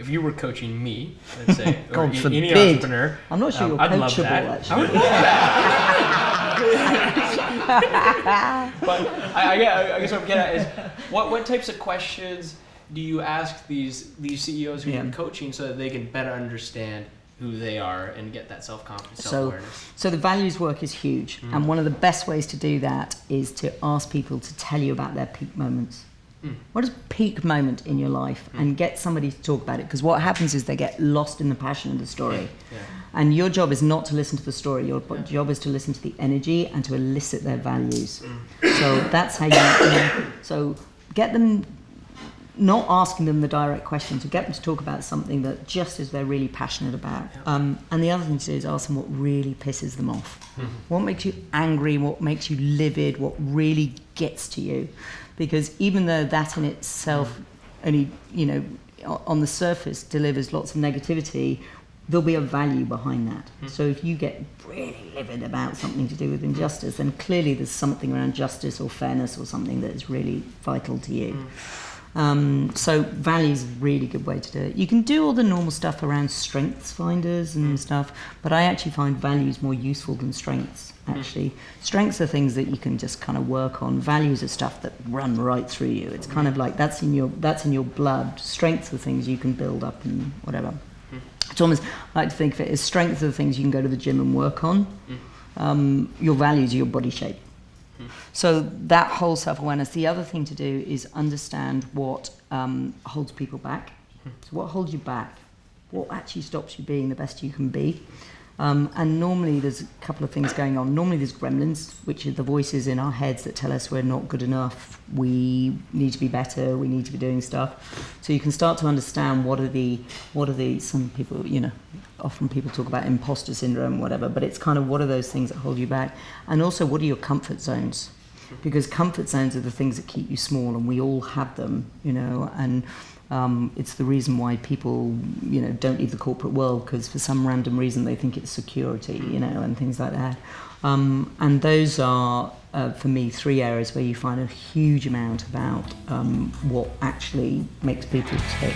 if you were coaching me, let's say, or God forbid. any entrepreneur, I'm not sure you're I'd love coachable, that. actually. I would love that. But I guess what I'm getting at is, what types of questions do you ask these CEOs who you're coaching so that they can better understand who they are and get that self-confidence, self-awareness? So the values work is huge, and one of the best ways to do that is to ask people to tell you about their peak moments. What is a peak moment in your life, and get somebody to talk about it, because what happens is they get lost in the passion of the story. And your job is not to listen to the story, your job is to listen to the energy and to elicit their values. So that's how so get them, not asking them the direct question, to get them to talk about something that just as they're really passionate about. And the other thing to do is ask them what really pisses them off. What makes you angry, what makes you livid, what really gets to you. Because even though that in itself only, on the surface delivers lots of negativity, there'll be a value behind that. So if you get really livid about something to do with injustice, then clearly there's something around justice or fairness or something that is really vital to you. So values is a really good way to do it. You can do all the normal stuff around strengths finders and stuff, but I actually find values more useful than strengths, actually. Strengths are things that you can just kind of work on. Values are stuff that run right through you. It's kind of like that's in your blood. Strengths are things you can build up and whatever. It's almost, I like to think of it as strengths are the things you can go to the gym and work on. Your values are your body shape. So that whole self-awareness. The other thing to do is understand what holds people back. So what holds you back? What actually stops you being the best you can be? And normally there's a couple of things going on. Normally there's gremlins, which are the voices in our heads that tell us we're not good enough, we need to be better, we need to be doing stuff. So you can start to understand what are the some people, often people talk about imposter syndrome, whatever, but it's kind of what are those things that hold you back? And also what are your comfort zones? Because comfort zones are the things that keep you small, and we all have them, and it's the reason why people, don't leave the corporate world, because for some random reason they think it's security, and things like that. And those are, for me, 3 areas where you find a huge amount about what actually makes people tick.